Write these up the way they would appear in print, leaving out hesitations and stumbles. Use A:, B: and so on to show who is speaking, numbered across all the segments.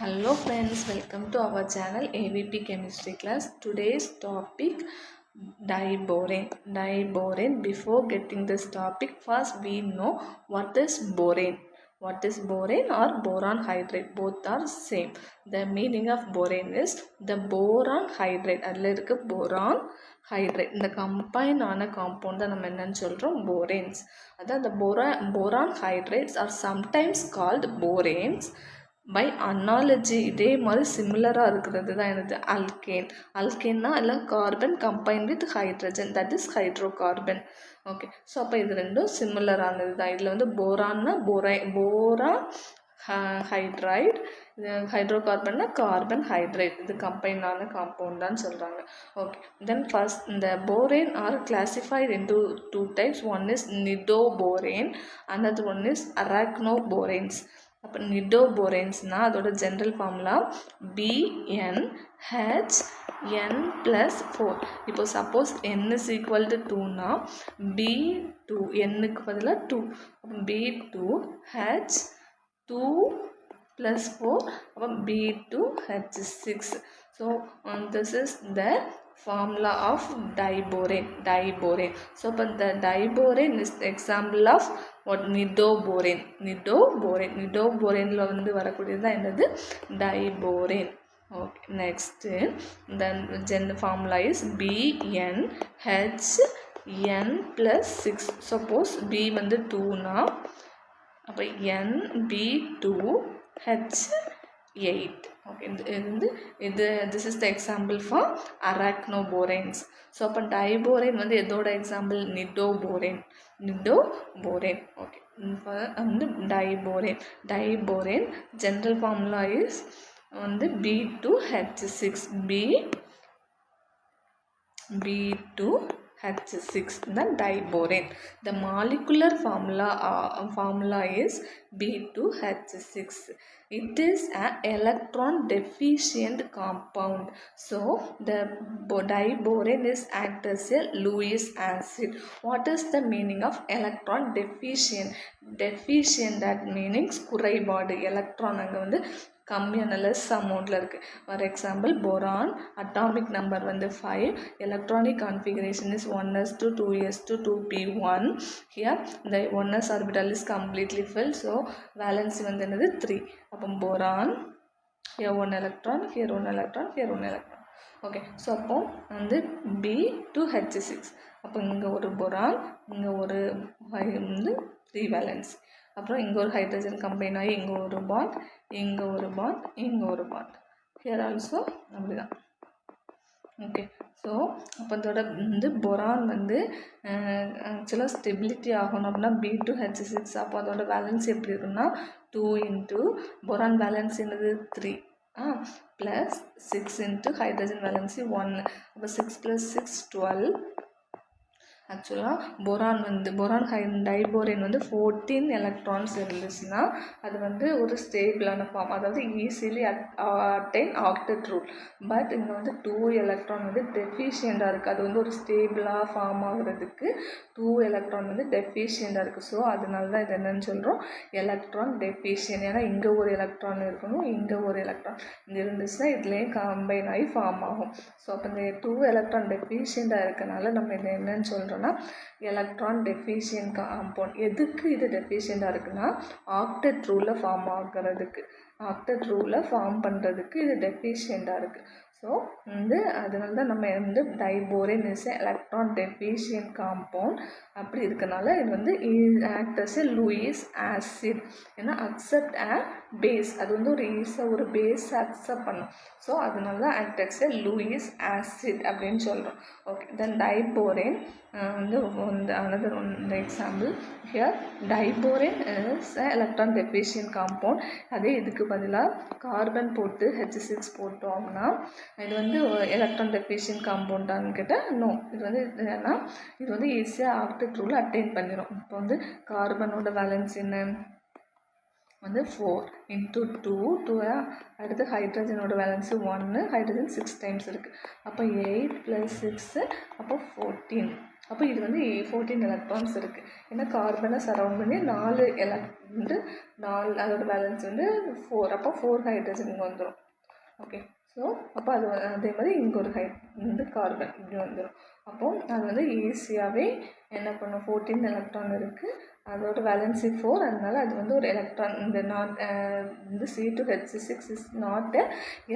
A: Hello friends, welcome to our channel AVP Chemistry class. Today's topic diborane. Diborane. Before getting this topic, first we know what is borane. What is borane or boron hydrate? Both are same. The meaning of borane is the boron hydrate. அதில் இருக்க boron hydrate. இந்த combine ஆன compound தான் நம்ம என்னன்னு சொல்கிறோம் boranes. அதான் the boron hydrates are sometimes called boranes. By analogy இதே மாதிரி சிமிலராக இருக்கிறது தான் எனது அல்கேன். அல்கேன்னா எல்லாம் carbon combine with hydrogen, that is hydrocarbon. Okay, so அப்போ இது ரெண்டும் சிமிலரானது தான். இதில் வந்து போரான்னா போரான் ஹைட்ரைட், ஹைட்ரோகார்பன்னா கார்பன் ஹைட்ரைட். இது கம்பைனான காம்பவுண்டான்னு சொல்கிறாங்க. ஓகே, தென் ஃபர்ஸ்ட் இந்த borane are classified into two types. One is nidoborane, another one is arachnoboranes. அப்போ நிடோபோரேன்ஸ்னால் அதோட ஜென்ரல் ஃபார்முலா BnHn+4. இப்போ suppose n is equal to 2னா B2, n-க்கு பதிலாக 2, B2H2+4, அப்போ B2H6. So this is the formula of diborane. So but the diborane is the example of what? Nidoborane. Nidoboraneல வந்து வரக்கூடியது தான் என்னது diborane. Okay, next then formula is BnHn+6. suppose B வந்து 2னா அப்போ NB2H8. okay, this is the example for arachnoboranes. so அப்போ diborane வந்து எதோட example? நிடோபோரேன். Okay, வந்து diborane general formula is வந்து B2H6. B2H6 the diborane. The molecular formula is B2H6. It is an electron deficient compound. So the diborane is act as a Lewis acid. What is the meaning of electron deficient? Deficient, that means குறைபாடு. electron அங்கே வந்து கம்மியான less அமௌண்ட்டில் இருக்குது. For example boron atomic number வந்து 5, electronic configuration is 1s2 2s2 2p1. Here இந்த 1s orbital is completely fill. So valency வந்து என்னது 3. அப்போ boron here 1 electron, here 1 electron, here 1 electron. Okay, so அப்போ வந்து B2H6. அப்போ இங்கே ஒரு போரான், இங்கே ஒரு வந்து 3 வேலன்சி. அப்புறம் இங்கே ஒரு ஹைட்ரஜன் கம்பைன் ஆகி இங்கே ஒரு பாண்ட், இங்கே ஒரு பாண்ட், இங்கே ஒரு பாண்ட். ஹியர் ஆல்சோ அப்படி தான். ஓகே, ஸோ அப்போ அதோட வந்து பொரான் வந்து ஆக்சுவலாக ஸ்டெபிலிட்டி ஆகணும் அப்படின்னா B2H6. அப்போ அதோட வேலன்சி எப்படி இருக்குன்னா 2 இன்ட்டு பொரான் வேலன்சி என்னது 3 ப்ளஸ் 6 இன்ட்டு ஹைட்ரஜன் வேலன்சி 1. அப்போ 6 + 6 12. ஆக்சுவலாக போரான் டைபோரேன் வந்து 14 எலக்ட்ரான்ஸ் இருந்துச்சுன்னா அது வந்து ஒரு ஸ்டேபிளான ஃபார்ம், அதாவது easily attain octet rule. But இங்கே வந்து 2 எலக்ட்ரான் வந்து டெஃபிஷியண்டாக இருக்குது. அது வந்து ஒரு ஸ்டேபிளாக ஃபார்ம் ஆகுறதுக்கு 2 எலக்ட்ரான் வந்து டெஃபிஷியண்டாக இருக்குது. ஸோ அதனால தான் இது என்னன்னு சொல்கிறோம் எலக்ட்ரான் டெஃபிஷியன்ட். ஏன்னா இங்கே ஒரு எலக்ட்ரான் இருக்கணும், இங்கே ஒரு எலக்ட்ரான் இங்கே இருந்துச்சுன்னா இதுலேயே கம்பைன் ஆகி ஃபார்ம் ஆகும். ஸோ அப்போ இந்த 2 எலக்ட்ரான் டெஃபிஷியண்டாக இருக்கனால நம்ம இதை என்னன்னு சொல்கிறோம் எலக்ட்ரான் டெஃபிஷியன்ட் காம்பவுண்ட். எதுக்கு இது டெஃபிஷியண்டாக இருக்குன்னா ஆக்டெட் ரூலில் ஃபார்ம் ஆகிறதுக்கு, ஆக்டெட் ரூலில் ஃபார்ம் பண்ணுறதுக்கு இது டெஃபிஷியண்டாக இருக்குது. ஸோ வந்து அதனால தான் நம்ம வந்து diborane is electron deficient compound. அப்படி இருக்கனால இது வந்து act as a Lewis acid. ஏன்னா அக்செப்ட் அ பேஸ், அது வந்து ஒரு ஈஸியாக ஒரு பேஸ் அக்செப்ட் பண்ணும். ஸோ அதனால தான் act as a Lewis acid அப்படின்னு சொல்கிறோம். ஓகே, தென் டைபோரேன் வந்து another one example. here diborane is a electron deficient compound. அதே இதுக்கு பதிலாக கார்பன் போட்டு H6 போட்டோம்னா இது வந்து எலக்ட்ரான் டெஃபிஷியன்ட் காம்பவுண்டான்னு கேட்டால் நோ. இது வந்து என்னன்னா இது வந்து ஈஸியாக ஆக்டெட் ரூல் அட்டைன் பண்ணிடும். இப்போ வந்து கார்பனோட வேலன்ஸ் என்ன வந்து 4 இன்ட்டு 2 அடுத்து ஹைட்ரஜனோட வேலன்ஸு 1, ஹைட்ரஜன் 6 டைம்ஸ் இருக்குது. அப்போ 8 + 6 அப்போ 14. அப்போ இது வந்து 14 எலக்ட்ரான்ஸ் இருக்குது. ஏன்னா கார்பனை சரவுண்ட் பண்ணி 4 வந்து 4, அதோட பேலன்ஸ் வந்து 4. அப்போ 4 ஹைட்ரஜன் இங்கே வந்துடும். ஓகே, ஸோ அப்போ அது அதே மாதிரி இங்கே ஒரு வந்து கார்பன் இப்படி வந்துடும். அப்போது அது வந்து ஈஸியாகவே என்ன பண்ணும், 14 எலக்ட்ரான் இருக்குது, அதோட வேலன்சி 4, அதனால அது வந்து ஒரு எலக்ட்ரான். இந்த இந்த C2H6 is not a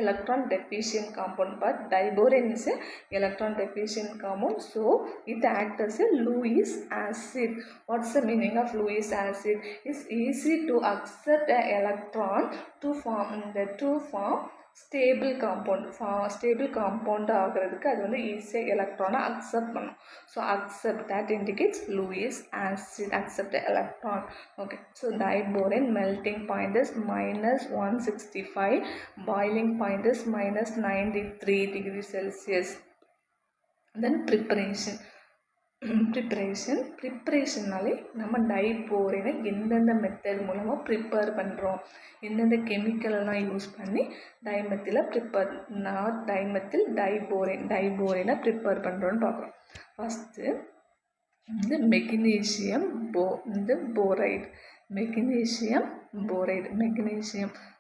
A: electron deficient compound, but diborane is a electron deficient compound. So it act as a Lewis acid. What's the meaning of Lewis acid? It's easy to accept an electron to form stable compound ஆகிறதுக்கு அது வந்து ஈஸியாக எலக்ட்ரானை accept பண்ணும். So accept that indicates Lewis acid, accept electron. Okay, so diborane melting point is -165, boiling point is -93 degrees Celsius. Then ப்ரிப்பரேஷன்னாலே நம்ம டைபோரேனை எந்தெந்த மெத்தட் மூலமாக ப்ரிப்பேர் பண்ணுறோம், எந்தெந்த கெமிக்கலெல்லாம் யூஸ் பண்ணி டைபோரேனை ப்ரிப்பேர் பண்ணுறோன்னு பார்க்குறோம். ஃபஸ்ட்டு வந்து மெக்னீஷியம்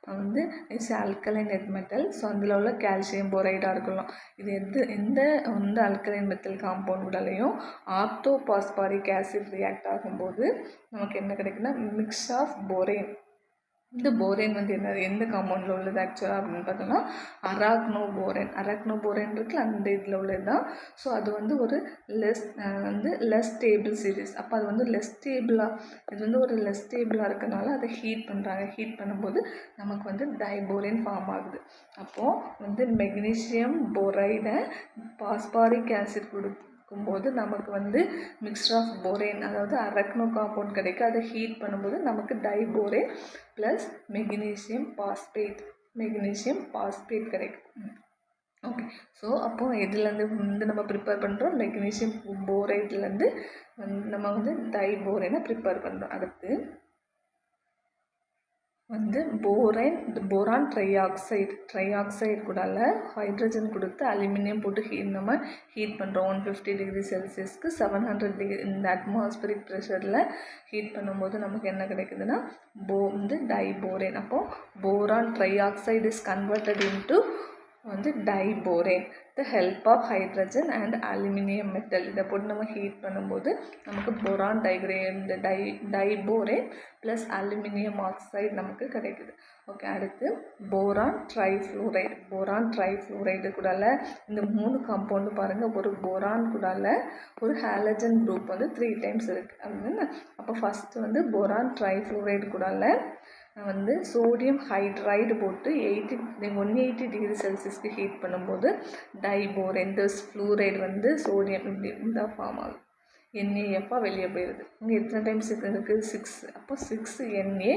A: வந்து இட்ஸ் ஆல்கலைன் மெட்டல். ஸோ அதில் உள்ள கால்சியம் போரைடாக இருக்கலாம். இது எந்த வந்து ஆல்கலைன் மெட்டல் காம்பவுண்டுலையும் ஆர்த்தோபாஸ்பாரிக் ஆசிட் ரியாக்ட் ஆகும்போது நமக்கு என்ன கிடைக்குன்னா மிக்ஸ் ஆஃப் போரேன். இந்த போரேன் வந்து எந்த காம்பவுண்டில் உள்ளது ஆக்சுவலாக அப்படின்னு பார்த்தோம்னா அரக்னோபோரேன் இருக்குல்ல, அந்த இதில் உள்ளது தான். ஸோ அது வந்து ஒரு லெஸ் ஸ்டேபிள் சீரீஸ். அப்போ அது வந்து இது வந்து ஒரு லெஸ் ஸ்டேபிளாக இருக்கனால அதை ஹீட் பண்ணும்போது நமக்கு வந்து டைபோரேன் ஃபார்ம் ஆகுது. அப்போது வந்து மெக்னீஷியம் போரைடை பாஸ்பாரிக் ஆசிட் கொடுக்கும்போது நமக்கு வந்து மிக்ஸ்டர் ஆஃப் போரேன், அதாவது அரக்னோ காம்பவுண்ட் கிடைக்கும். அதை ஹீட் பண்ணும்போது நமக்கு டைபோரேன் ப்ளஸ் மெக்னீஷியம் பாஸ்பேட் கிடைக்கும். ஓகே, ஸோ அப்போது எதுலேருந்து வந்து நம்ம ப்ரிப்பேர் பண்ணுறோம், மெக்னீஷியம் போரைட்லேருந்து நம்ம வந்து டைபோரேனை ப்ரிப்பேர் பண்ணுறோம். அடுத்து வந்து போரான் ட்ரையாக்சைடு கூடால ஹைட்ரஜன் கொடுத்து அலுமினியம் போட்டு நம்ம ஹீட் பண்ணுறோம். 150 டிகிரி செல்சியஸ்க்கு 700 டிகிரி இந்த அட்மாஸ்பரிக் ப்ரெஷரில் ஹீட் பண்ணும்போது நமக்கு என்ன கிடைக்குதுன்னா வந்து டைபோரேன். அப்போது boron trioxide is converted into வந்து diborane the help of hydrogen and aluminium metal. இதை போட்டு நம்ம ஹீட் பண்ணும்போது நமக்கு boron diborane plus aluminium oxide நமக்கு கிடைக்குது. ஓகே, அடுத்து போரான் ட்ரைஃப்ளூரைடு கூடால இந்த 3 காம்பவுண்டு பாருங்கள், ஒரு போரான் கூடால ஒரு ஹாலஜன் குரூப் வந்து 3 டைம்ஸ் இருக்குது அப்படின்னு. அப்போ ஃபஸ்ட்டு வந்து போரான் ட்ரைஃப்ளூரைடு கூடால வந்து சோடியம் ஹைட்ரைடு போட்டு 180 டிகிரி செல்சியஸ்க்கு ஹீட் பண்ணும்போது டைபோரேன் ஃப்ளூரைடு வந்து சோடியம் இப்படி இந்த ஃபார்ம் ஆகுது. NaF வெளியே போயிடுது. இங்கே எத்தனை டைம்ஸ் இருக்குது, 6. அப்போ 6 Na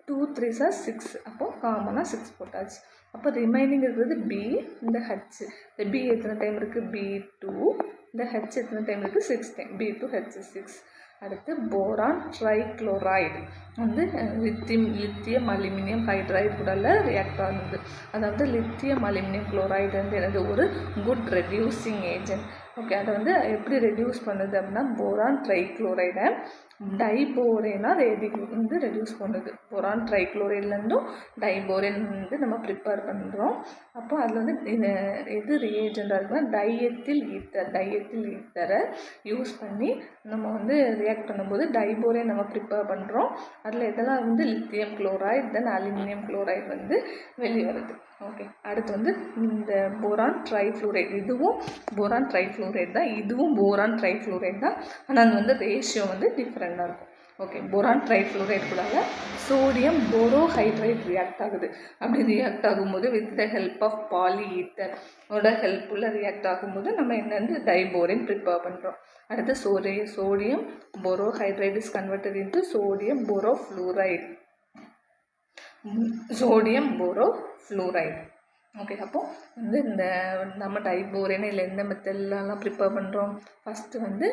A: 2 3s 6. அப்போது காமனாக 6 போட்டாச்சு. அப்போ ரிமைனிங் இருக்கிறது B, இந்த H. இந்த B எத்தனை டைம் இருக்குது, B2. இந்த H எத்தனை டைம் இருக்குது, 6 டைம், B2H6. அடுத்து போரான் ட்ரைக்ளோரைடு வந்து லித்தியம் அலுமினியம் ஹைட்ரைடு கூடல ரியாக்ட் ஆகுது. அதாவது லித்தியம் அலுமினியம் குளோரைடு வந்து எனது ஒரு குட் ரெடியூசிங் ஏஜென்ட். ஓகே, அதை வந்து எப்படி ரெடியூஸ் பண்ணுது அப்படின்னா போரான் ட்ரைக்ளோரைடை டைபோரேனாக வந்து ரெடியூஸ் பண்ணுது. போரான் ட்ரைக்ளோரைட்லேருந்தும் டைபோரேன் வந்து நம்ம ப்ரிப்பேர் பண்ணுறோம். அப்போ அதில் வந்து எது ரியேஜெண்டாக இருக்குன்னா டைஎத்தில் ஈத்தரை யூஸ் பண்ணி நம்ம வந்து ரியாக்ட் பண்ணும்போது டைபோரேன் நம்ம ப்ரிப்பேர் பண்ணுறோம். அதில் இதெல்லாம் வந்து லித்தியம் குளோரைடு தென் அலுமினியம் குளோரைடு வந்து வெளியே வருது. ஓகே, அடுத்து வந்து இந்த போரான் ட்ரைஃப்ளூரைடு, இதுவும் போரான் ட்ரைஃப்ளூரைடு தான், இதுவும் போரான் ட்ரைஃப்ளூரைடு தான். ஆனால் அது வந்து ரேஷியோ வந்து டிஃப்ரெண்ட்டாக இருக்கும். ஓகே, போரான் ட்ரைஃப்ளூரைடு கூட சோடியம் போரோஹைட்ரைடு ரியாக்ட் ஆகுது. அப்படி ரியாக்ட் ஆகும்போது வித் த ஹெல்ப் ஆஃப் பாலிஈத்தரோட ஹெல்ப்புள்ள ரியாக்ட் ஆகும்போது நம்ம என்னென்னு டைபோரேன் ப்ரிப்பேர் பண்ணுறோம். அடுத்து sodium borohydride is converted into sodium borofluoride. Okay, அப்போது வந்து இந்த நம்ம டைபோரேனை இல்லை எந்த மெத்தட்லலாம் ப்ரிப்பேர் பண்ணுறோம். ஃபஸ்ட்டு வந்து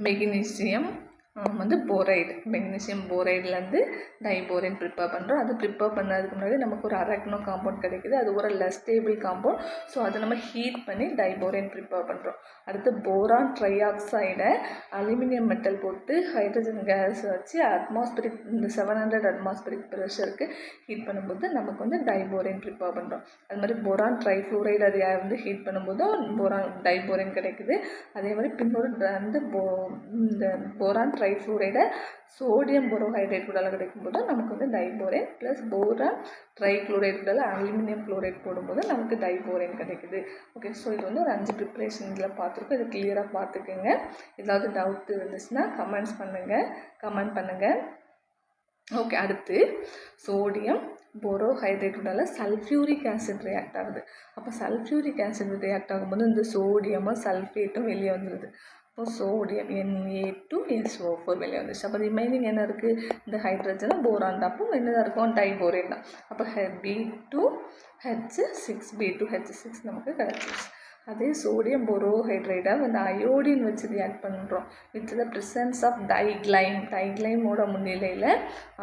A: மெக்னீசியம் வந்து போரைடு, மெக்னீசியம் போரைட்லேருந்து டைபோரேன் ப்ரிப்பேர் பண்ணுறோம். அது ப்ரிப்பேர் பண்ணதுக்கு முன்னாடி நமக்கு ஒரு அரக்னோ காம்பவுண்ட் கிடைக்குது. அது ஒரு லெஸ் ஸ்டேபிள் காம்பவுண்ட். ஸோ அதை நம்ம ஹீட் பண்ணி டைபோரேன் ப்ரிப்பேர் பண்ணுறோம். அடுத்து போரான் ட்ரைஆக்சைடை அலுமினியம் மெட்டல் போட்டு ஹைட்ரஜன் கேஸ் வச்சு அட்மாஸ்பிரிக் இந்த 700 அட்மாஸ்பிரிக் ப்ரெஷருக்கு ஹீட் பண்ணும்போது நமக்கு வந்து டைபோரேன் ப்ரிப்பேர் பண்ணுறோம். அது மாதிரி போரான் ட்ரைஃப்ளூரைடு அதை வந்து ஹீட் பண்ணும்போது போரான் டைபோரேன் கிடைக்குது. அதே மாதிரி பின்னொரு வந்து இந்த போரான் ட்ரைஃப்ளூரைடை சோடியம் போரோஹைட்ரேட் கூட கிடைக்கும்போது நமக்கு வந்து டைபோரேன் ப்ளஸ் போரான் ட்ரைக்ளோரைட் கூட அலுமினியம் குளோரைட் போடும்போது நமக்கு டைபோரேன் கிடைக்குது. ஓகே, ஸோ இது வந்து ஒரு 5 ப்ரிப்ரேஷனில் பார்த்துருக்கோம். இது கிளியராக பார்த்துக்குங்க. ஏதாவது டவுட் இருந்துச்சுன்னா கமெண்ட் பண்ணுங்கள். ஓகே, அடுத்து சோடியம் போரோஹைட்ரேட்டோட சல்ஃபியூரிக் ஆசிட் ரியாக்ட் ஆகுது. அப்போ சல்ஃபியூரிக் ஆசிட் ரியாக்ட் ஆகும்போது இந்த சோடியமும் சல்ஃபேட்டும் வெளியே வந்துடுது. அப்போ சோடியம் Na2SO4 வெளியே வந்துடுச்சு. அப்போ ரிமைனிங் என்ன இருக்குது? இந்த ஹைட்ரஜனும் போரான் தான். அப்போ என்னதான் இருக்கும்? டைபோரேன் தான். அப்போ B2H6 நமக்கு கிடச்சிருச்சு. அதே சோடியம் போரோஹைட்ரேட்டை வந்து அயோடின் வச்சு ரியாக்ட் பண்ணுறோம். வித் த ப்ரெசன்ஸ் ஆஃப் டைக்ளைமோட முன்னிலையில்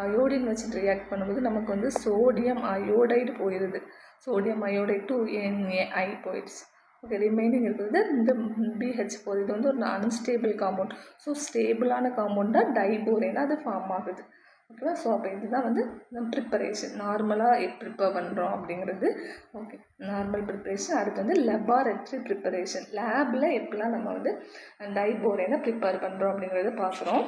A: அயோடின் வச்சு ரியாக்ட் பண்ணும்போது நமக்கு வந்து சோடியம் அயோடைடு போயிடுது. சோடியம் அயோடைடு டு NaI போயிடுச்சு. ஓகே, ரிமைனிங் இருக்கிறது இந்த BH4. இது வந்து ஒரு அன்ஸ்டேபிள் காம்பவுண்ட். ஸோ ஸ்டேபிளான காம்பவுண்டாக டைபோரேன் அது ஃபார்ம் ஆகுது. ஓகேவா? ஸோ அப்போ இதுதான் வந்து ப்ரிப்பரேஷன் நார்மலாக ப்ரிப்பேர் பண்ணுறோம் அப்படிங்கிறது. Okay, normal preparation. அடுத்து வந்து லெபார்டரி ப்ரிப்பரேஷன். லேபில் எப்படிலாம் நம்ம வந்து டைபோரேனை ப்ரிப்பேர் பண்ணுறோம் அப்படிங்கிறத பார்க்குறோம்.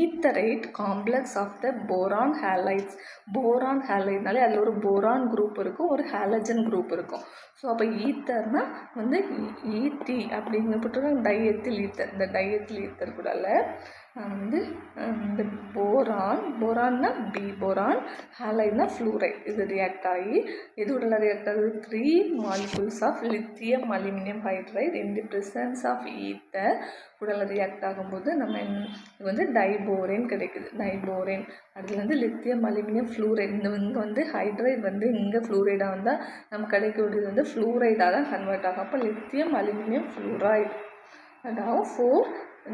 A: Etherate complex of the boron halides. Boron ஹேலைட்னாலே அதில் ஒரு போரான் குரூப் இருக்கும், ஒரு ஹேலஜன் குரூப் இருக்கும். ஸோ அப்போ ஈத்தர்னால் வந்து ET அப்படிங்கிற போட்டிருக்காங்க, டைஎத்தில் ஈத்தர். இந்த டைஎத்தில் ஈத்தர் கூடல வந்து இந்த போரான்னா போரான், ஹேலைட்னா ஃப்ளூரைட். இது ரியாக்ட் ஆகி எது உடல ரியாக்ட் ஆகுது? 3 molecules of lithium aluminium hydride in the presence of ether உடல ரியாக்ட் ஆகும்போது நம்ம இது வந்து டைபோரேன் கிடைக்குது. டைபோரேன் அதில் வந்து லித்தியம் அலுமினியம் ஃப்ளூரைட். இங்கே வந்து ஹைட்ரைட் வந்து இங்கே ஃப்ளூரைடாக வந்தால் நம்ம கிடைக்கக்கூடியது வந்து ஃப்ளூரைடாக தான் கன்வெர்ட் ஆகும். அப்போ லித்தியம் அலுமினியம் ஃப்ளூரைட் அதாவது 4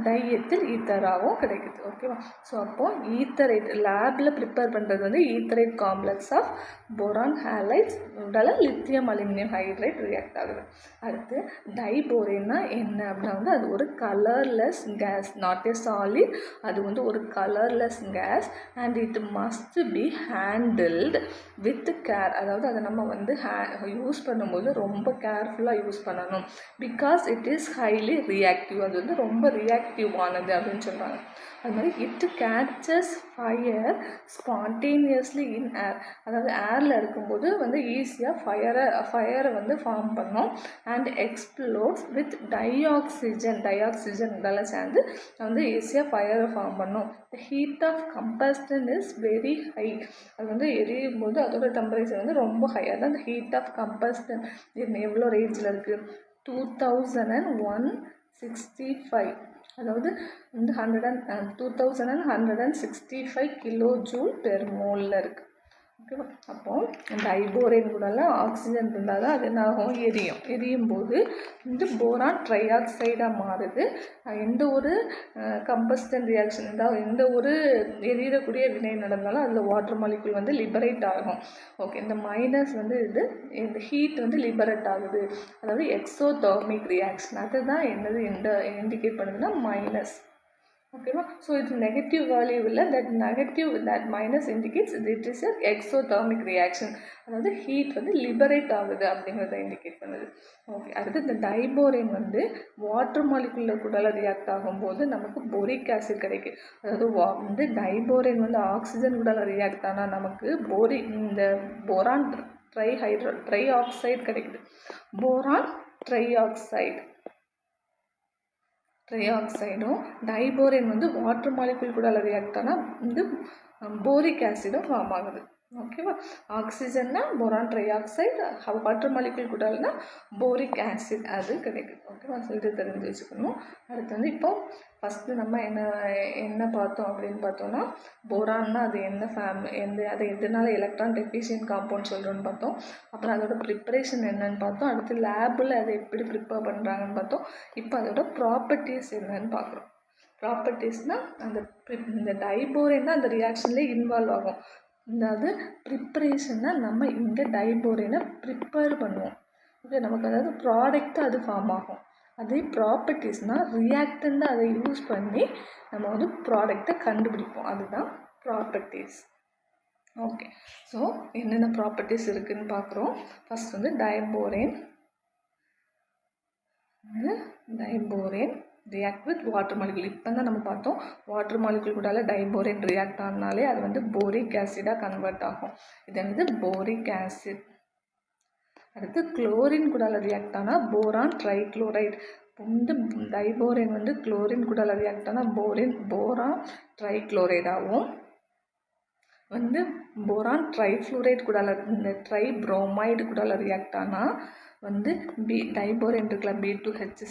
A: டைஎத்தில் ஈத்தராகவும் கிடைக்குது. ஓகேவா? ஸோ அப்போது ஈத்தரைட் லேபில் ப்ரிப்பேர் பண்ணுறது வந்து etherate complex of boron halides உடல லித்தியம் அலுமினியம் ஹைட்ரைட் ரியாக்ட் ஆகுது. அடுத்து டைபோரேன்னா என்ன அப்படின்னா வந்து அது ஒரு colourless gas, not a solid. அது வந்து ஒரு colourless gas and it must be handled with care. அதாவது அதை நம்ம வந்து யூஸ் பண்ணும்போது ரொம்ப கேர்ஃபுல்லாக யூஸ் பண்ணணும். Because it is highly reactive. அது வந்து ரொம்ப ரியாக்டிவானது அப்படின்னு சொல்கிறாங்க. அது மாதிரி இட் கேட்சஸ் ஃபயர் ஸ்பான்டேனியஸ்லி இன் ஏர். அதாவது ஏரில் இருக்கும்போது வந்து ஈஸியாக ஃபயரை வந்து ஃபார்ம் பண்ணோம். அண்ட் எக்ஸ்ப்ளோர்ஸ் வித் டைஆக்சிஜன் இதெல்லாம் சேர்ந்து வந்து ஈஸியாக ஃபயரை ஃபார்ம் பண்ணோம். The heat of combustion is very high. அது வந்து எரியும் போது அதோட டெம்பரேச்சர் வந்து ரொம்ப ஹையாக தான். அந்த ஹீட் ஆஃப் கம்பஸ்டன் எவ்வளோ ரேஞ்சில் இருக்குது? 2165. அதாவது வந்து 2165 கிலோ ஜூல் பெர் மோலில் இருக்குது. ஓகேவா? அப்போது டைபோரேன் கூடலாம் ஆக்சிஜன் இருந்தால் தான் அது என்ன ஆகும்? எரியும் போது இந்த போரான் ட்ரைஆக்சைடாக மாறுது. எந்த ஒரு கம்பஸ்டன் ரியாக்ஷன் இருந்தால் எந்த ஒரு எரியக்கூடிய வினை நடந்தாலும் அதில் வாட்டர் மாலிகுல் வந்து லிபரேட் ஆகும். ஓகே, இந்த மைனஸ் வந்து இந்த ஹீட் வந்து லிபரேட் ஆகுது. அதாவது எக்ஸோதெர்மிக் ரியாக்ஷன். அதுதான் என்னது இண்டிகேட் பண்ணுதுன்னா மைனஸ். ஓகேவா? ஸோ இது நெகட்டிவ் வேல்யூ இல்லை. That minus indicates it is a exothermic reaction. அதாவது ஹீட் வந்து லிபரேட் ஆகுது அப்படிங்கிறத இண்டிகேட் பண்ணுது. ஓகே, அடுத்து இந்த டைபோரேன் வந்து வாட்டர் மாலிகுலில் கூட ரியாக்ட் ஆகும்போது நமக்கு போரிக் ஆசிட் கிடைக்கும். அதாவது வந்து டைபோரேன் வந்து ஆக்சிஜன் கூட ரியாக்ட் ஆனால் நமக்கு இந்த போரான் ட்ரை ஆக்சைடு கிடைக்குது. போரான் ட்ரைஆக்சைடும் டைபோரேன் வந்து வாட்டர் மாலிகுல் கூட ரியாக்ட் ஆனால் வந்து போரிக் ஆசிடும் ஃபார்ம் ஆகுது. ஓகேவா? ஆக்சிஜன்னா போரான் ட்ரைஆக்சைடு, வாட்டர் மாலிகுல் கூடனா போரிக் ஆசிட் அது கிடைக்குது. ஓகேவா? ஸோ இது தெரிஞ்சு வச்சுக்கணும். அடுத்து வந்து இப்போ ஃபஸ்ட்டு நம்ம என்ன பார்த்தோம் அப்படின்னு பார்த்தோன்னா போரான்னா அது அதை எதனால எலக்ட்ரான் டெஃபிஷியன்ட் காம்பவுண்ட் சொல்கிறோன்னு பார்த்தோம். அப்புறம் அதோட ப்ரிப்பரேஷன் என்னன்னு பார்த்தோம். அடுத்து லேபில் அதை எப்படி ப்ரிப்பேர் பண்ணுறாங்கன்னு பார்த்தோம். இப்போ அதோட ப்ராப்பர்ட்டிஸ் என்னன்னு பார்க்குறோம். ப்ராப்பர்ட்டிஸ்னால் இந்த டைபோரேன் தான் அந்த ரியாக்ஷன்லேயே இன்வால்வ் ஆகும். அதாவது ப்ரிப்பரேஷன்னா நம்ம இந்த டைபோரேனை ப்ரிப்பேர் பண்ணுவோம். ஓகே, நமக்கு அதாவது ப்ராடக்ட் அது ஃபார்ம் ஆகும். அதே ப்ராப்பர்ட்டிஸ்னால் ரியாக்டண்ட்டாக அதை யூஸ் பண்ணி நம்ம வந்து ப்ராடக்டை கண்டுபிடிப்போம். அதுதான் ப்ராப்பர்ட்டிஸ். ஓகே, ஸோ என்னென்ன ப்ராப்பர்ட்டிஸ் இருக்குதுன்னு பார்க்குறோம். ஃபஸ்ட் வந்து diborane react with water molecule. இப்போ தான் நம்ம பார்த்தோம் வாட்டர் மாலிகுல் கூடால டைபோரேன் ரியாக்ட் ஆனாலே அது வந்து போரிக் ஆசிடாக கன்வெர்ட் ஆகும். இது வந்து போரிக் ஆசிட். அடுத்து குளோரின் கூடால ரியாக்ட் ஆனால் போரான் ட்ரைக்ளோரைடு. வந்து டைபோரேன் வந்து குளோரின் கூடால ரியாக்ட் ஆனால் போரான் ட்ரைக்ளோரைடாகவும், வந்து போரான் ட்ரைஃப்ளூரைட் கூடால இந்த ட்ரைப்ரோமைடு கூடால ரியாக்ட் ஆனால் வந்து டைபோரேன் இருக்குல்ல B2H6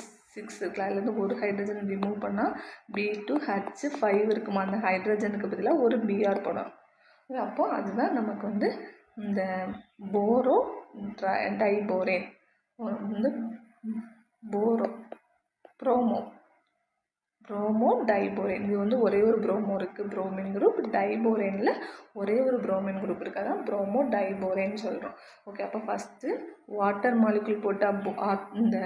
A: இருக்குல்ல, அதுலேருந்து ஒரு ஹைட்ரஜன் ரிமூவ் பண்ணால் B2H5 இருக்குமா, அந்த ஹைட்ரஜனுக்கு பதிலாக ஒரு Br போடும். அப்போது அதுதான் நமக்கு வந்து இந்த டைபோரேன் வந்து ப்ரோமோ டைபோரேன். இது வந்து ஒரே ஒரு ப்ரோமோ இருக்குது, ப்ரோமின் குரூப். டைபோரேனில் ஒரே ஒரு ப்ரோமின் குரூப் இருக்குது, அதான் ப்ரோமோ டைபோரேன்னு சொல்கிறோம். ஓகே, அப்போ ஃபஸ்ட்டு வாட்டர் மாலிகுல் போட்டால் இந்த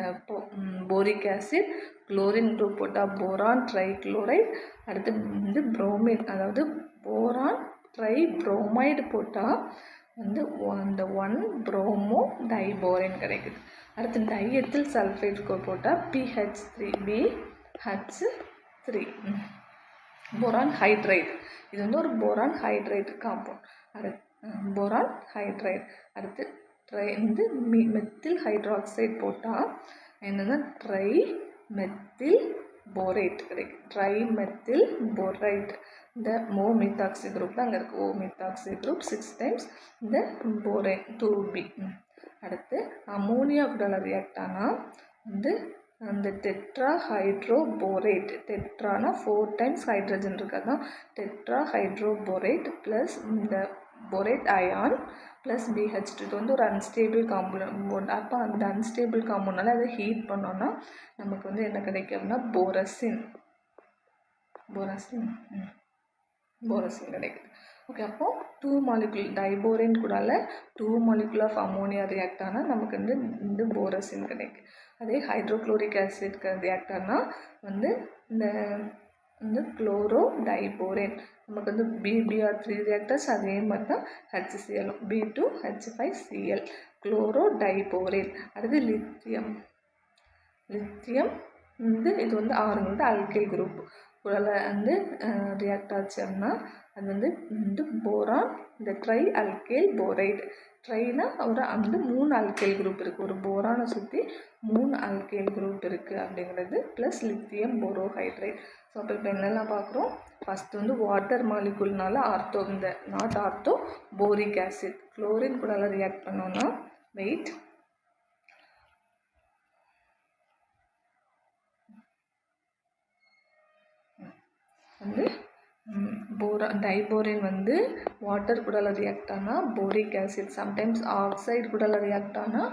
A: போரிக் ஆசிட், குளோரின் குரூப் போட்டால் போரான் ட்ரைக்ளோரைடு. அடுத்து வந்து ப்ரோமின் அதாவது போரான் ட்ரைப்ரோமைடு போட்டால் வந்து அந்த 1 ப்ரோமோ டைபோரேன் கிடைக்குது. அடுத்து டைஎத்தில் சல்ஃபைட் போட்டால் BH3 போரான் ஹைட்ரைடு. இது வந்து ஒரு boron hydride compound. Boron hydride. அடுத்து வந்து மெத்தில் ஹைட்ராக்சைடு போட்டால் என்னென்னா ட்ரைமெத்தில் போரேட் கிடைக்கும். ட்ரைமெத்தில் போரைட். இந்த ஓமித்தாக்சி குரூப் தான் அங்கே இருக்குது. ஓமித்தாக்சி குரூப் 6 times இந்த போரேன் 2B. அடுத்து அமோனியா கூட ரியாக்ட் ஆனால் வந்து அந்த டெட்ராஹைட்ரோபோரேட். டெட்ரானா 4 times ஹைட்ரஜன் இருக்குது, தான் டெட்ராஹைட்ரோபோரேட் ப்ளஸ் இந்த போரேட் அயான் ப்ளஸ் BH2. இது வந்து ஒரு அன்ஸ்டேபிள் காம்பவுண்ட். அப்போ அந்த அன்ஸ்டேபிள் காம்பவுண்டால் அதை ஹீட் பண்ணோன்னா நமக்கு வந்து என்ன கிடைக்கும் அப்படின்னா போரசின் கிடைக்குது. ஓகே, அப்போது 2 மாலிகுல் டைபோரேன் கூடால 2 மாலிகுல் ஆஃப் அமோனியா ரியாக்ட் ஆனால் நமக்கு வந்து இந்த போரசின் கிடைக்கும். அதே ஹைட்ரோக்ளோரிக் ஆசிட் ரியாக்ட் ஆனால் வந்து இந்த குளோரோ டைபோரேன். நமக்கு வந்து BBr3 ரியாக்டர்ஸ் அதே மாதிரி தான் HCl B2H5Cl குளோரோ டைபோரேன். அடுத்து லித்தியம் வந்து இது வந்து ஆறு வந்து அல்கைல் குரூப் கூடால வந்து ரியாக்ட் ஆச்சு அப்படின்னா அது வந்து போரான் இந்த ட்ரை அல்கைல் போரைடு. ட்ரைனா ஒரு அந்த 3 அல்கைல் குரூப் இருக்குது. ஒரு போரானை சுற்றி 3 அல்கைல் குரூப் இருக்குது அப்படிங்கிறது. Plus lithium borohydride. ஸோ அப்போ இப்போ என்னெல்லாம் பார்க்குறோம். ஃபஸ்ட்டு வந்து வாட்டர் மாலிகுல்னால not ortho boric acid. Chlorine கூட ரியாக்ட் பண்ணோன்னா வெயிட் வந்து டைபோரேன் வந்து வாட்டர் கூட ரியாக்ட் ஆனால் போரிக் ஆசிட். சம்டைம்ஸ் ஆக்சைடு கூட ரியாக்ட் ஆனால்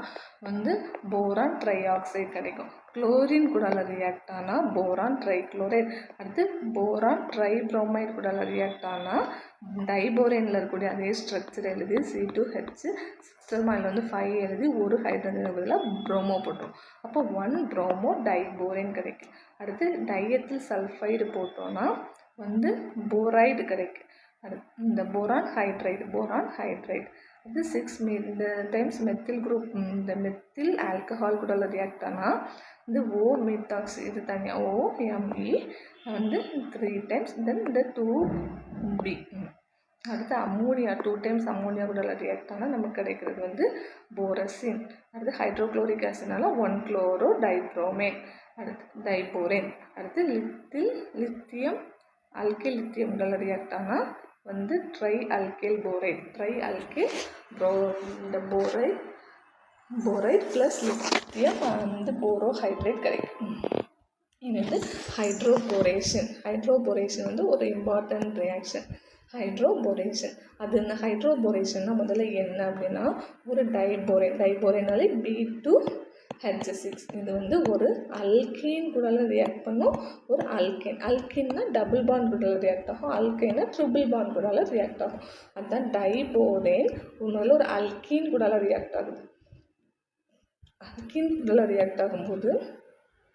A: வந்து போரான் ட்ரை ஆக்சைடு கிடைக்கும். குளோரின் கூட ரியாக்ட் ஆனால் போரான் ட்ரைக்ளோரைடு. அடுத்து போரான் ட்ரைப்ரோமைடு கூட ரியாக்ட் ஆனால் டைபோரேனில் இருக்கக்கூடிய அதே ஸ்ட்ரக்சர் எழுதி C2H அதில் வந்து 5 எழுதி ஒரு ஹைட்ரஜன் பதிலாக ப்ரோமோ போட்டோம். அப்போ 1 ப்ரோமோ டைபோரேன் கிடைக்கும். அடுத்து டைஎத்தில் சல்ஃபைடு போட்டோன்னா வந்து போரைடு கிடைக்கும். இந்த போரான் ஹைட்ரைடு அது 6 இந்த டைம்ஸ் மெத்தில் குரூப் இந்த மெத்தில் ஆல்கஹால் கூட ரியாக்ட் ஆனால் இந்த ஓமித்தாக்சி இது தனியாக OMe வந்து 3 times தென் இந்த 2B. அடுத்து அமோனியா 2 times அமோனியா கூட ரியாக்ட் ஆனால் நமக்கு கிடைக்கிறது வந்து போரசின். அடுத்து ஹைட்ரோக்ளோரிக் ஆசிட்னால 1 குளோரோ டைப்ரோமேன். அடுத்து டைபோரேன். அடுத்து லித்தியம் அல்கைல் லித்தியம் கூட ரியாக்ட் ஆனால் வந்து ட்ரை அல்கைல் போரைட். இந்த போரைட் ப்ளஸ் லித்தியம் வந்து போரோஹைட்ரேட் கிடைக்கும். இது வந்து ஹைட்ரோபோரேஷன் வந்து ஒரு இம்பார்ட்டன்ட் ரியாக்ஷன். அது இந்த ஹைட்ரோபோரேஷன்னா முதல்ல என்ன அப்படின்னா ஒரு டைபோரேனாலே B2 H6. இது வந்து ஒரு அல்கேன் கூட ரியாக்ட் பண்ணும். ஒரு அல்கேன்னா டபுள் பாண்ட் கூட ரியாக்ட் ஆகும். அல்கைனா ட்ரிபிள் பாண்ட் கூட ரியாக்ட் ஆகும். அதுதான் டைபோரேன் உண்மையில் ஒரு அல்கீன் கூட ரியாக்ட் ஆகுது. அல்கீன் கூட ரியாக்ட் ஆகும்போது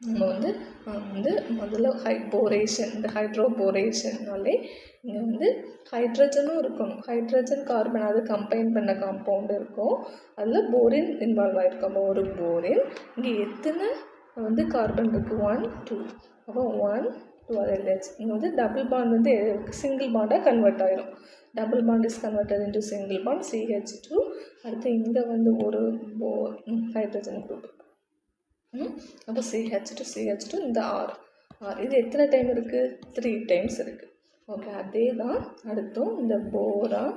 A: நம்ம வந்து முதல்ல போரேஷன், இந்த ஹைட்ரோபோரேஷன்னாலே இங்கே வந்து ஹைட்ரஜனும் இருக்கணும். ஹைட்ரஜன் கார்பன் அது கம்பைன் பண்ண காம்பவுண்ட் இருக்கும். அதில் போரின் இன்வால்வ் ஆகிருக்கும். அப்போ ஒரு போரின் இங்கே எத்தனை வந்து கார்பன் இருக்குது? 1 2. அப்போ 1 2 அது LH. இங்கே வந்து டபுள் பாண்ட் வந்து சிங்கிள் பாண்டாக கன்வெர்ட் ஆகிரும். Double bond is converted into single bond CH2. அடுத்து இங்கே வந்து ஒரு ஹைட்ரஜன் குரூப். அப்போ CH2 இந்த R இது எத்தனை டைம் இருக்குது? 3 டைம்ஸ் இருக்குது. ஓகே, அதே தான் அடுத்தும் இந்த போரான்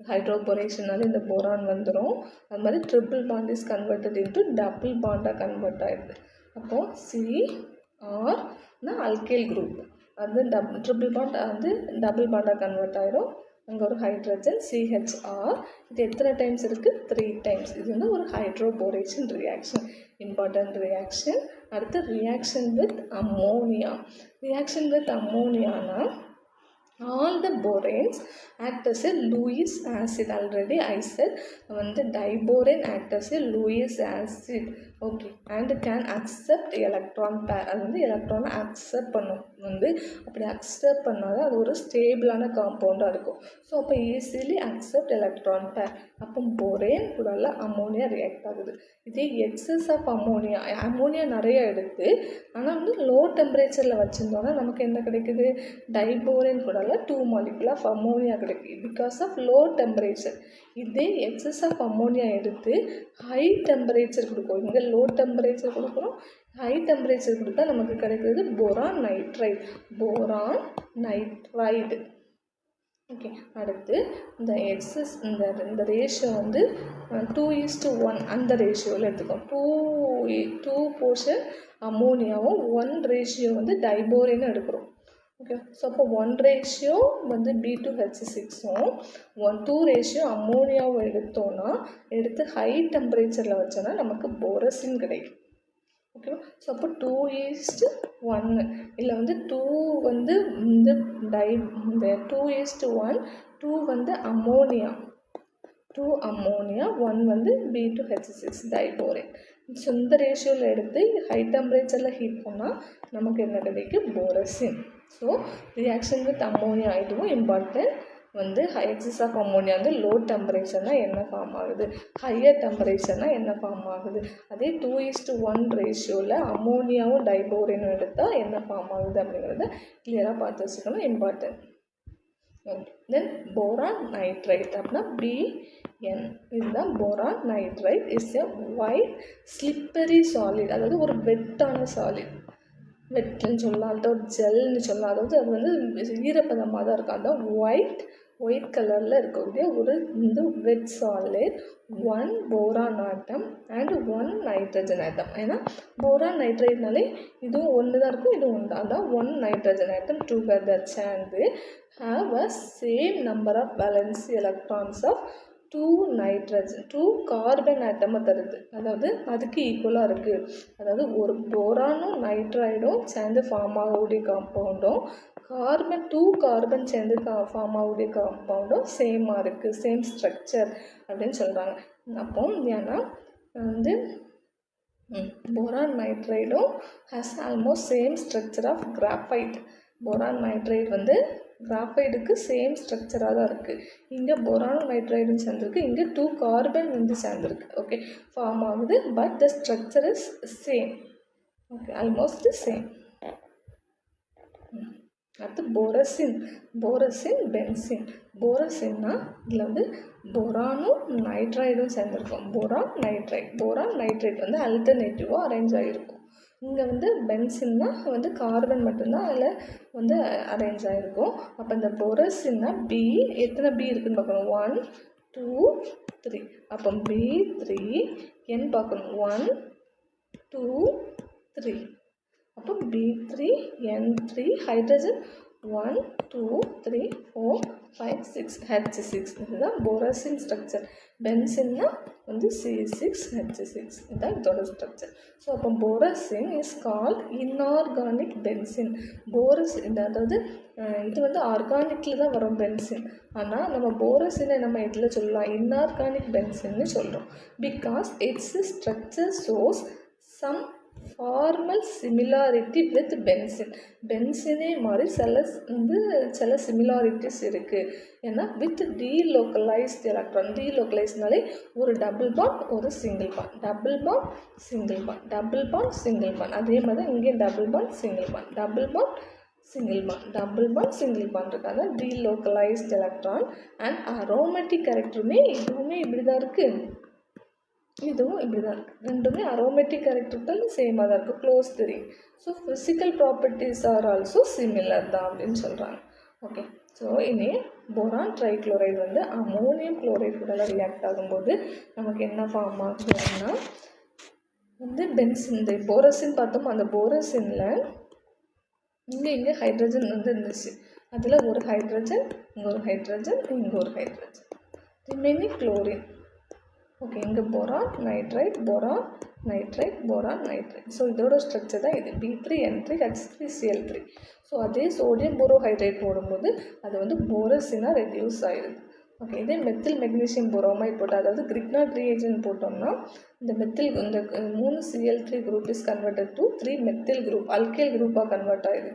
A: ஹைட்ரோபோரேஷனால இந்த போரான் வந்துடும். அது மாதிரி triple bond is converted into double பாண்டாக கன்வெர்ட் ஆகிடுது. அப்போது CR அல்கைல் குரூப் அது ட்ரிபிள் பாண்ட் வந்து டபுள் பாண்டாக கன்வெர்ட் ஆகிடும். அங்கே ஒரு ஹைட்ரஜன் CHR இது எத்தனை டைம்ஸ் இருக்குது? 3 டைம்ஸ். இது வந்து ஒரு ஹைட்ரோபோரேஷன் ரியாக்ஷன், இம்பார்ட்டன்ட் ரியாக்ஷன். அடுத்து reaction with ammonia. Reaction with அம்மோனியானா all the boranes act as a Lewis acid. Already I said வந்து diborane act as a Lewis acid. Okay, and can accept electron pair. அது வந்து எலக்ட்ரானை accept பண்ணும். வந்து அப்படி accept பண்ணால் அது ஒரு ஸ்டேபிளான காம்பவுண்டாக இருக்கும். ஸோ அப்போ ஈஸிலி அக்செப்ட் எலக்ட்ரான் பேர். அப்போ போரேன் கூட அம்மோனியா ரியாக்ட் ஆகுது. இதே எக்ஸஸ் ஆஃப் அம்மோனியா நிறைய எடுத்து ஆனால் வந்து லோ டெம்பரேச்சரில் வச்சுருந்தோன்னா நமக்கு என்ன கிடைக்குது? டைபோரேன் கூட 2 molecule ஆஃப் அம்மோனியா கிடைக்குது பிகாஸ் ஆஃப் லோ டெம்பரேச்சர். இதே எக்ஸஸ் ஆஃப் அம்மோனியா எடுத்து ஹை டெம்பரேச்சர் கொடுக்கும். இங்கே லோ டெம்பரேச்சர் கொடுக்குறோம், ஹை டெம்பரேச்சர் கொடுத்தா நமக்கு கிடைக்கிறது boron nitride. Boron nitride. Okay, அடுத்து இந்த எக்ஸஸ் இந்த ரேஷியோ வந்து 2:1 அந்த ரேஷியோவில் எடுத்துக்கோம். 2 போர்ஷன் அம்மோனியாவும் 1 ரேஷியோ வந்து டைபோரேன்னு எடுக்கிறோம். ஓகே, ஸோ அப்போ 1 ரேஷியோ வந்து B2H6ம் 2 ரேஷியோ அம்மோனியாவும் எடுத்தோன்னா எடுத்து ஹை டெம்பரேச்சரில் வச்சோன்னா நமக்கு போரசின் கிடைக்கும். ஓகேவா? ஸோ அப்போ 2:1 இல்லை வந்து 2 வந்து இந்த இந்த 2:1 2 வந்து அம்மோனியா 2 அம்மோனியா 1 வந்து B2H6 டைபோரேன். ஸோ இந்த ரேஷியோவில் எடுத்து ஹை டெம்பரேச்சரில் ஹீட் பண்ணால் நமக்கு என்ன கிடைக்கும்? போரசின். ஸோ ரியாக்ஷன் வித் அம்மோனியா இதுவும் இம்பார்ட்டன்ட். வந்து எக்ஸஸ் ஆஃப் அம்மோனியா வந்து லோ டெம்பரேச்சர்னால் என்ன ஃபார்ம் ஆகுது, ஹையர் டெம்பரேச்சர்னால் என்ன ஃபார்ம் ஆகுது. அதே 2:1 ரேஷியோவில் அம்மோனியாவும் டைபோரேனும் எடுத்தால் என்ன ஃபார்ம் ஆகுது அப்படிங்கிறத கிளியராக பார்த்து வச்சுக்கணும், இம்பார்ட்டன்ட். தென் போரான் நைட்ரைட் அப்படின்னா BN. இதுதான் boron nitrite. Is a white slippery solid. அதாவது ஒரு வெட்டான சாலிட். வெட்டுன்னு சொல்லலாம், அதாவது ஒரு ஜெல்னு சொல்லலாம். அதாவது அது வந்து ஈரப்பதமாக தான் இருக்கும். அதான் ஒயிட் கலரில் இருக்கக்கூடிய ஒரு இந்த wet solid. 1 boron atom and 1 nitrogen atom. ஏன்னா போரான் நைட்ரைட்னாலே இதுவும் ஒன்று தான் இருக்கும், இதுவும் ஒன்று தான். அதான் 1 நைட்ரஜன் ஆட்டம் டுகெதர் சேர்ந்து have a same number of valence electrons of 2 carbon ஆட்டமை தருது. அதாவது அதுக்கு ஈக்குவலாக இருக்குது. அதாவது ஒரு போரானும் நைட்ரைடும் சேர்ந்து ஃபார்ம் ஆகக்கூடிய காம்பவுண்டும் 2 கார்பன் சேர்ந்து ஃபார்ம் ஆகக்கூடிய காம்பவுண்டும் சேமாக இருக்குது, சேம் ஸ்ட்ரக்சர் அப்படின்னு சொல்கிறாங்க. அப்போ ஏன்னா வந்து போரான் நைட்ரைடும் has almost same structure of graphite. Boron nitride வந்து கிராஃபைடுக்கு சேம் ஸ்ட்ரக்சராக தான் இருக்குது. இங்கே போரானும் நைட்ரைடும் சேர்ந்துருக்கு, இங்கே 2 கார்பன் வந்து சேர்ந்துருக்கு. ஓகே, ஃபார்ம் ஆகுது, but the structure is same. Okay, almost same. அடுத்து போரசின் பென்சின். போரசின்னா இதில் வந்து போரானும் நைட்ரைடும் சேர்ந்துருக்கும். போரான் நைட்ரைட் வந்து அல்டர்னேட்டிவாக அரேஞ்ச் ஆகிருக்கும். இங்கே வந்து பென்சின்னா வந்து கார்பன் மட்டும்தான் அதில் வந்து அரேஞ்ச் ஆகிருக்கும். அப்போ இந்த போரசின்னா B எத்தனை B இருக்குதுன்னு பார்க்கணும். 1 2 3. அப்போ B3 N பார்க்கணும். 1 2 3. அப்போ B3 N3 ஹைட்ரஜன் 1 2 3 4 5 6 H6 இதுதான் போரசின் ஸ்ட்ரக்சர். பென்சின்னா வந்து C6H6 இதுதான் இதோட ஸ்ட்ரக்சர். ஸோ அப்போ போரசின் இஸ் கால்ட் இன்ஆர்கானிக் பென்சின். அதாவது இது வந்து ஆர்கானிக்கில் தான் வரும் பென்சின். ஆனால் நம்ம போரசினை நம்ம இதில் சொல்லலாம் இன்ஆர்கானிக் பென்சின்னு சொல்கிறோம். Because its structure shows some formal similarity with பென்சினே மாதிரி சில சிமிலாரிட்டிஸ் இருக்குது. ஏன்னா வித் டீலோக்கலைஸ்ட் எலக்ட்ரான். டீலோக்கலைஸ்னாலே ஒரு டபுள் பாண்ட் ஒரு single bond, double bond single bond, double bond single bond. அதே மாதிரி தான் இங்கே double bond single bond, double bond single bond, double bond single bond இருக்காங்க. டீலோக்கலைஸ்ட் எலக்ட்ரான் அண்ட் அரோமேட்டிக் கேரக்டருமே இதுவுமே இப்படி தான் இருக்குது, இதுவும் இப்படி தான் இருக்குது. ரெண்டுமே அரோமேட்டிக் கேரக்டர்கள் சேமாக தான் இருக்குது, க்ளோஸ் தெரியும். So physical properties are also similar தான் அப்படின்னு சொல்கிறாங்க. ஓகே, ஸோ இனி போரான் ட்ரைக்ளோரைடு வந்து அமோனியம் குளோரைடு கூட ரியாக்ட் ஆகும்போது நமக்கு என்ன ஃபார்ம் ஆகுதுன்னா வந்து பென்சின். இந்த போரசின் பார்த்தோம், அந்த போரசினில் இங்கே ஹைட்ரஜன் வந்து இருந்துச்சு. அதில் ஒரு ஹைட்ரஜன், இங்கே ஒரு ஹைட்ரஜன், இங்கே ஒரு ஹைட்ரஜன், ரிமைனிங் குளோரின். ஓகே, இங்கே boron nitrite, boron nitrite, boron nitrite. So இதோட ஸ்ட்ரக்சர் தான் இது B3N3H3Cl3. ஸோ அதே சோடியம் போரோஹைட்ரேட் போடும்போது அது வந்து போரசினாக ரெடியூஸ் ஆகிடுது. ஓகே, இதே மெத்தில் மெக்னீஷியம் போரோமைட் போட்டால், அதாவது கிரிக்னாட் ரீஏஜென்ட் போட்டோம்னா இந்த 3 Cl3 group is converted to 3 methyl group, alkyl குரூப்பாக கன்வெர்ட் ஆகிடுது.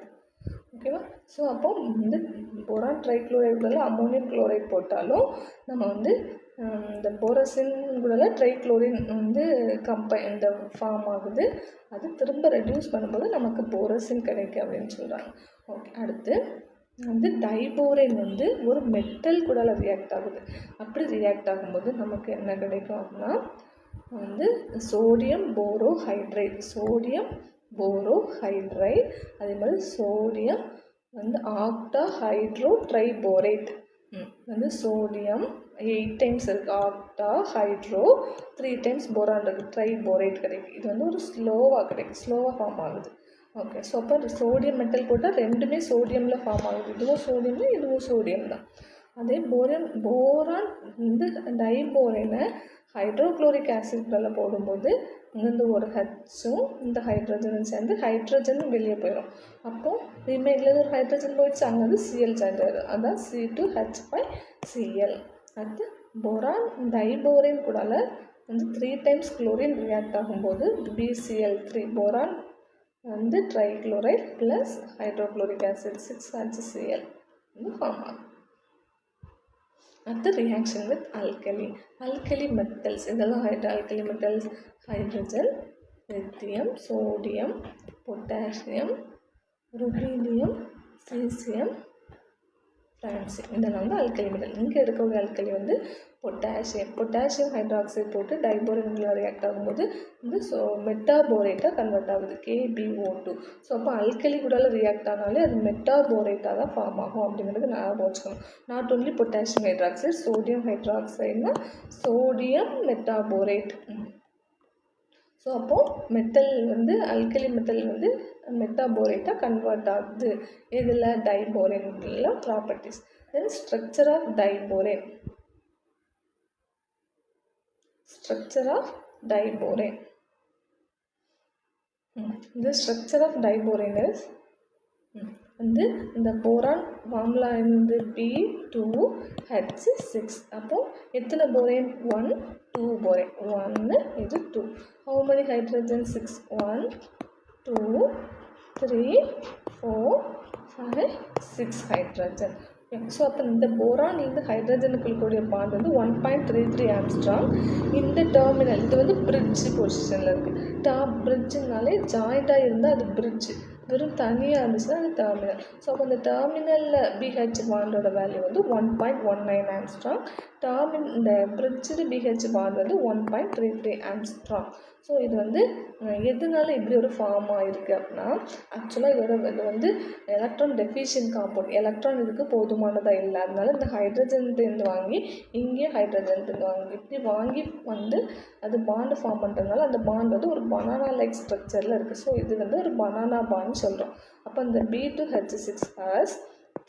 A: ஓகேவா? ஸோ அப்போ வந்து போரான் ட்ரைக்ளோரைடில் அமோனியம் குளோரைட் போட்டாலும் நம்ம வந்து இந்த போரசின் கூட ட்ரைக்ளோரின் வந்து இந்த ஃபார்ம் ஆகுது. அது திரும்ப ரெடியூஸ் பண்ணும்போது நமக்கு போரசின் கிடைக்கும் அப்படின்னு சொல்கிறாங்க. ஓகே, அடுத்து வந்து டைபோரேன் வந்து ஒரு மெட்டல் கூட ரியாக்ட் ஆகுது. அப்படி ரியாக்ட் ஆகும்போது நமக்கு என்ன கிடைக்கும் அப்படின்னா வந்து சோடியம் போரோஹைட்ரைட், அதே மாதிரி சோடியம் வந்து ஆக்டாஹைட்ரோ ட்ரைபோரேட். வந்து சோடியம் 8 டைம்ஸ் இருக்குது, ஆக்டாஹைட்ரோ 3 டைம்ஸ் போரான் இருக்குது, ட்ரைபோரேட் கிடைக்கும். இது வந்து ஒரு ஸ்லோவாக ஃபார்ம் ஆகுது. ஓகே, ஸோ அப்போ சோடியம் மெட்டல் போட்டால் ரெண்டுமே சோடியமில் ஃபார்ம் ஆகுது. இதுவும் சோடியம் தான், இதுவும் சோடியம் தான். அதே போரான் வந்து டைபோரேனை ஹைட்ரோக்ளோரிக் ஆசிட்களில் போடும்போது இங்கேருந்து ஒரு ஹச்சும் இந்த ஹைட்ரஜனும் சேர்ந்து ஹைட்ரஜனும் வெளியே போயிடும். அப்போது ரிமைனில் ஒரு ஹைட்ரஜன் போயிடுச்சு, அங்கே வந்து Cl சேர்ந்து ஆயிடும். அதான் C2H5Cl. அடுத்து போரான் டைபோரேன் கூட வந்து 3 டைம்ஸ் குளோரின் ரியாக்ட் ஆகும்போது BCl3, போரான் வந்து trichloride plus hydrochloric acid 6HCl வந்து ஃபார்ம் ஆகும். அடுத்து ரியாக்ஷன் வித் அல்கலி மெட்டல்ஸ். இதெல்லாம் alkali metals hydrogen, lithium, sodium, potassium, rubidium, caesium, francium. இதெல்லாம் வந்து அல்கலி மெட்டல். இங்கே இருக்கக்கூடிய அல்கலி வந்து பொட்டாசியம் ஹைட்ராக்சைடு போட்டு டைபோரேனில் ரியாக்ட் ஆகும்போது வந்து மெட்டாபோரேட்டாக கன்வெர்ட் ஆகுது, KBO2. ஸோ அப்போ அல்கலி கூட ரியாக்ட் ஆனாலே அது மெட்டாபோரேட்டாக தான் ஃபார்ம் ஆகும் அப்படிங்கிறது ஞாபகம் வச்சுக்கணும். Not only potassium hydroxide, sodium ஹைட்ராக்சைடுனா சோடியம் மெட்டாபோரேட். ஸோ அப்போது மெட்டல் வந்து அல்கலி மெட்டல் வந்து மெட்டாபோரேட்டாக கன்வெர்ட் ஆகுது. இதில் diborane properties. Then structure of diborane. The structure of diborane is வந்து இந்த போரான் ஃபார்முலா வந்து B2H6. அப்போ எத்தனை போரேன்? 1 2 போரேன். 1 இது 2. How many hydrogen? 6. 1 2 3 4 5 6 hydrogen. So அப்போ இந்த போரான் இந்த ஹைட்ரஜனுக்குள்ள பாண்ட் வந்து 1.33 ஆம்ஸ்ட்ராங். இந்த டெர்மினல் இது வந்து பிரிட்ஜ் பொசிஷனில் இருக்குது. பிரிட்ஜுனாலே ஜாயிண்டாக இருந்தால் அது பிரிட்ஜு, வெறும் தனியாக இருந்துச்சுன்னா அது டெர்மினல். ஸோ அப்போ அந்த டெர்மினலில் BH பாண்டோட வேல்யூ வந்து 1.19 ஆம்ஸ்ட்ராங். இந்த பிரிட்ஜு BH பாண்ட் வந்து 1.33 ஆம்ஸ்ட்ராங். ஸோ இது வந்து எதனால இப்படி ஒரு ஃபார்ம் ஆகிருக்கு அப்படின்னா, ஆக்சுவலாக இது வந்து எலக்ட்ரான் டெஃபிஷியன்ட் காம்பவுண்ட். எலக்ட்ரான் இதுக்கு போதுமானதாக இல்லை, அதனால இந்த ஹைட்ரஜன்லேருந்து வாங்கி இங்கே ஹைட்ரஜன்லேருந்து வாங்கி இப்படி வாங்கி வந்து அது பாண்டு ஃபார்ம் பண்ணுறதுனால அந்த பாண்ட் வந்து ஒரு பனானா லைக் ஸ்ட்ரக்சரில் இருக்குது. ஸோ இது வந்து ஒரு பனானா பாண்ட் சொல்கிறோம். அப்போ இந்த B2H6 has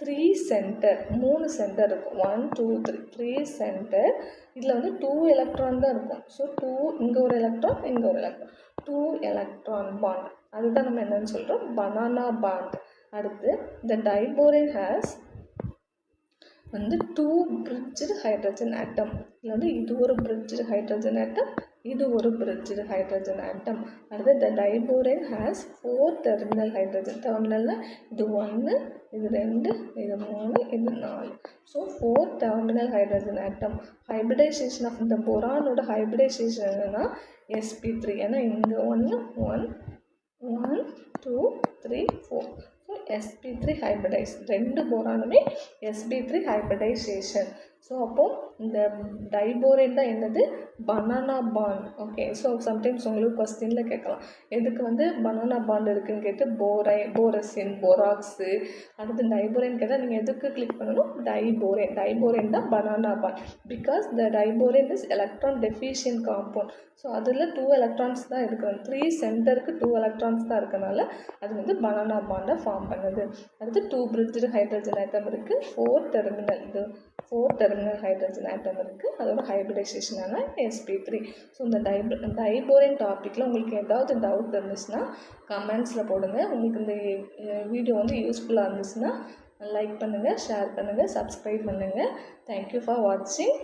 A: three centre, 3 centre இருக்கும். 1 2 3 3 சென்டர். இதில் வந்து 2 எலக்ட்ரான் தான் இருக்கும். ஸோ 2 இங்கே ஒரு எலக்ட்ரான், இங்கே ஒரு எலக்ட்ரான், 2 எலக்ட்ரான் பாண்ட். அதுதான் நம்ம என்னன்னு சொல்கிறோம், பனானா பாண்ட். அடுத்து இந்த டைபோரேன் ஹேஸ் வந்து 2 பிரிட்ஜ்டு ஹைட்ரஜன் ஆட்டம். இதில் வந்து இது ஒரு பிரிட்ஜ்டு ஹைட்ரஜன் ஆட்டம், இது ஒரு பிரிட்ஜ்டு ஹைட்ரஜன் ஆட்டம். அடுத்து the diborane has 4 terminal hydrogen. டெர்மினல்னா இது 1, இது 2, இது 3, இது 4. So 4 terminal hydrogen atom. Hybridisation of இந்த போரானோட ஹைபிரிடைசேஷன் என்னன்னா sp3. ஏன்னா இங்கே 1 1 1 2 3 4. So sp3 hybridise. 2 போரானுமே sp3 hybridisation. So அப்போது இந்த டைபோரேட் தான் என்னது, banana bond. Okay, so sometimes உங்களுக்கு கொஸ்டினில் கேட்கலாம், எதுக்கு வந்து பனானா பாண்ட் இருக்குதுன்னு கேட்டு போரசின், போராக்ஸு, அடுத்து டைபோரேன் கேட்டால் நீங்கள் எதுக்கு கிளிக் பண்ணணும், டைபோரேன். டைபோரேன் தான் banana bond. Because the diborane is electron deficient compound. So அதில் 2 எலக்ட்ரான்ஸ் தான் இருக்கிறோம். 3 சென்டருக்கு 2 எலக்ட்ரான்ஸ் தான் இருக்கனால அது வந்து பனானா பாண்டை ஃபார்ம் பண்ணுது. அடுத்து 2 பிரிட்ஜ்டு ஹைட்ரஜன் ஆட்டம் இருக்குது, 4 டெர்மினல், இது 4 டெர்மினல் ஹைட்ரஜன் ஆட்டம் இருக்குது. அதோட ஹைபிரிடைசேஷனான sp3. ஸோ இந்த டைபோரேன் டாப்பிக்கில் உங்களுக்கு ஏதாவது டவுட் இருந்துச்சுன்னா கமெண்ட்ஸில் போடுங்க. உங்களுக்கு இந்த வீடியோ வந்து யூஸ்ஃபுல்லாக இருந்துச்சுன்னா லைக் பண்ணுங்கள், ஷேர் பண்ணுங்கள், சப்ஸ்கிரைப் பண்ணுங்கள். தேங்க்யூ ஃபார் வாட்சிங்.